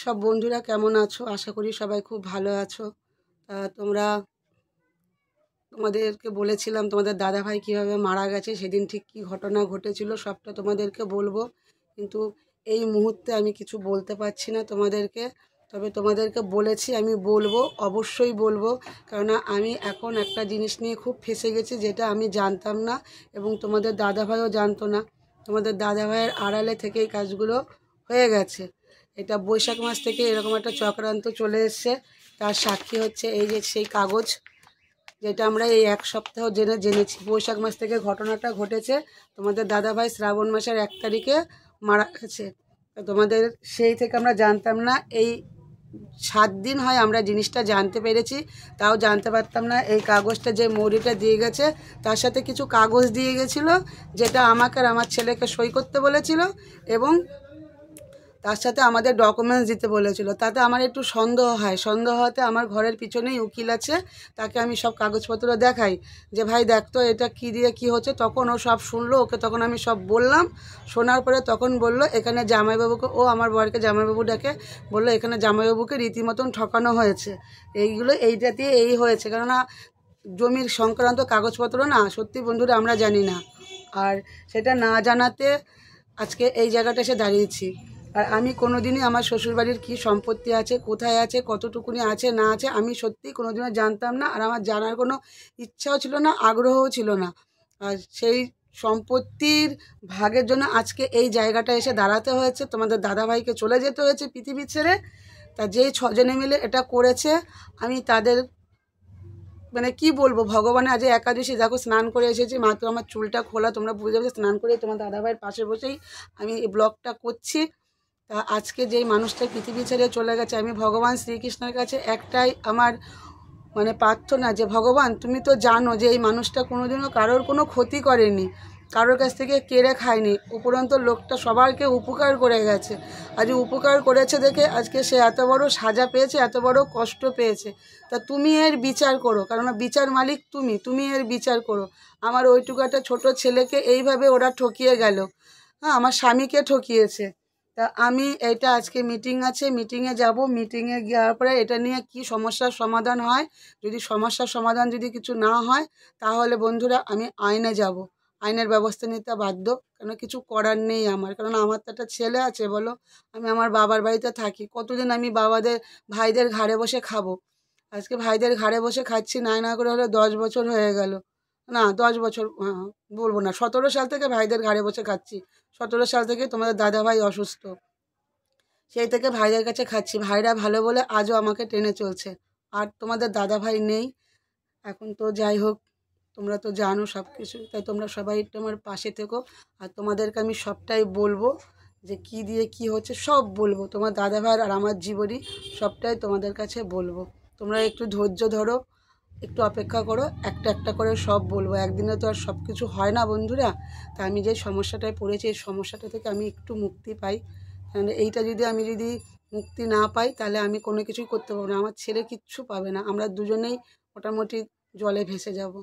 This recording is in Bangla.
সব বন্ধুরা কেমন আছো? আশা করি সবাই খুব ভালো আছো। তোমাদেরকে বলেছিলাম তোমাদের দাদাভাই কীভাবে মারা গেছে, সেদিন ঠিক কী ঘটনা ঘটেছিল সবটা তোমাদেরকে বলবো, কিন্তু এই মুহূর্তে আমি কিছু বলতে পারছি না তোমাদেরকে। তবে তোমাদেরকে বলেছি আমি বলবো, অবশ্যই বলবো, কেননা আমি এখন একটা জিনিস নিয়ে খুব ফেঁসে গেছি, যেটা আমি জানতাম না এবং তোমাদের দাদাভাইও জানতো না। তোমাদের দাদাভাইয়ের আড়ালে থেকে এই কাজগুলো হয়ে গেছে। এটা বৈশাখ মাস থেকে এরকম একটা চক্রান্ত চলে এসছে। তার সাক্ষী হচ্ছে এই যে সেই কাগজ, যেটা আমরা এই এক সপ্তাহ জেনেছি। বৈশাখ মাস থেকে ঘটনাটা ঘটেছে। তোমাদের দাদাভাই শ্রাবণ মাসের 1 তারিখে মারা গেছে। তো তোমাদের সেই থেকে আমরা জানতাম না। এই 7 দিন হয় আমরা জিনিসটা জানতে পেরেছি, তাও জানতে পারতাম না। এই কাগজটা যে মৌরিটা দিয়ে গেছে তার সাথে কিছু কাগজ দিয়ে গেছিলো, যেটা আমাকে আর আমার ছেলেকে সই করতে বলেছিল এবং তার সাথে আমাদের ডকুমেন্টস দিতে বলেছিল। তাতে আমার একটু সন্দেহ হয়। সন্দেহ হতে আমার ঘরের পিছনেই উকিল আছে, তাকে আমি সব কাগজপত্র দেখাই যে ভাই দেখ তো এটা কী দিয়ে কী হচ্ছে। তখন ও সব শুনলো, ওকে তখন আমি সব বললাম। শোনার পরে তখন বলল এখানে জামাইবাবুকে, ও আমার বরকে জামাইবাবু ডাকে, বললো এখানে জামাইবাবুকে রীতিমতন ঠকানো হয়েছে। এইটা দিয়ে এই হয়েছে, কেননা জমির সংক্রান্ত কাগজপত্র না সত্যি বন্ধুরা আমরা জানি না। আর সেটা না জানাতে আজকে এই জায়গাটা এসে দাঁড়িয়েছি। আর আমি কোনো দিনই আমার শ্বশুরবাড়ির কী সম্পত্তি আছে, কোথায় আছে, কতটুকুনি আছে না আছে, আমি সত্যিই কোনো দিনও জানতাম না। আর আমার জানার কোনো ইচ্ছাও ছিল না, আগ্রহও ছিল না। আর সেই সম্পত্তির ভাগের জন্য আজকে এই জায়গাটা এসে দাঁড়াতে হয়েছে। তোমাদের দাদাভাইকে চলে যেতে হয়েছে পৃথিবী ছেড়ে। তা যেই 6 জনে মিলে এটা করেছে, আমি তাদের মানে কি বলবো, ভগবানের আজ একাদশী, দেখো স্নান করে এসেছি, মাত্র আমার চুলটা খোলা, তোমরা বুঝে যাবে। স্নান করে তোমার দাদাভাইয়ের পাশে বসেই আমি এই ব্লগটা করছি। তা আজকে যেই মানুষটা পৃথিবী ছেড়ে চলে গেছে, আমি ভগবান শ্রীকৃষ্ণের কাছে একটাই আমার মানে প্রার্থনা, যে ভগবান তুমি তো জানো যে এই মানুষটা কোনোদিনও কারোর কোনো ক্ষতি করেনি, কারোর কাছ থেকে কেড়ে খায়নি, উপরন্ত লোকটা সবাইকে উপকার করে গেছে। আজ উপকার করেছে দেখে আজকে সে এত বড় সাজা পেয়েছে, এত বড় কষ্ট পেয়েছে। তা তুমি এর বিচার করো, কারণ বিচার মালিক তুমি এর বিচার করো। আমার ওইটুকু একটা ছোটো ছেলেকে এইভাবে ওরা ঠকিয়ে গেল। হ্যাঁ, আমার স্বামীকে ঠকিয়েছে। তা আমি এটা আজকে মিটিং আছে, মিটিংয়ে যাব। মিটিংয়ে যাওয়ার পরে এটা নিয়ে কি সমস্যার সমাধান হয়, যদি সমস্যার সমাধান যদি কিছু না হয়, তাহলে বন্ধুরা আমি আইনে যাব, আইনের ব্যবস্থা নিতে বাধ্য। কেন কিছু করার নেই আমার, কারণ আমার তো একটা ছেলে আছে বলো। আমি আমার বাবার বাড়িতে থাকি, কতদিন আমি ভাইদের ঘাড়ে বসে খাবো। আজকে ভাইদের ঘাড়ে বসে খাচ্ছি, না করে হলে 10 বছর হয়ে গেল। না 10 বছর বলবো না, 17 সাল থেকে ভাইদের ঘাড়ে বসে খাচ্ছি। 17 সাল থেকে তোমাদের দাদাভাই অসুস্থ, সেই থেকে ভাইদের কাছে খাচ্ছি। ভাইরা ভালো বলে আজও আমাকে টেনে চলছে। আর তোমাদের দাদাভাই নেই এখন। তো যাই হোক, তোমরা তো জানো সব কিছু, তাই তোমরা সবাই একটু আমার পাশে থেকো। আর তোমাদেরকে আমি সবটাই বলবো, যে কি দিয়ে কি হচ্ছে সব বলবো। তোমার দাদাভাইয়ের আর আমার জীবনী সবটাই তোমাদের কাছে বলবো। তোমরা একটু ধৈর্য ধরো, একটু অপেক্ষা করো, একটা একটা করে সব বলবো। একদিনে তো আর সব কিছু হয় না বন্ধুরা। তা আমি যে সমস্যাটায় পড়েছি, এই সমস্যাটা থেকে আমি একটু মুক্তি পাই। কারণ এইটা আমি যদি মুক্তি না পাই, তাহলে আমি কোনো কিছুই করতে পারবো না। আমার ছেলে কিচ্ছু পাবে না, আমরা দুজনেই মোটামুটি জলে ভেসে যাব।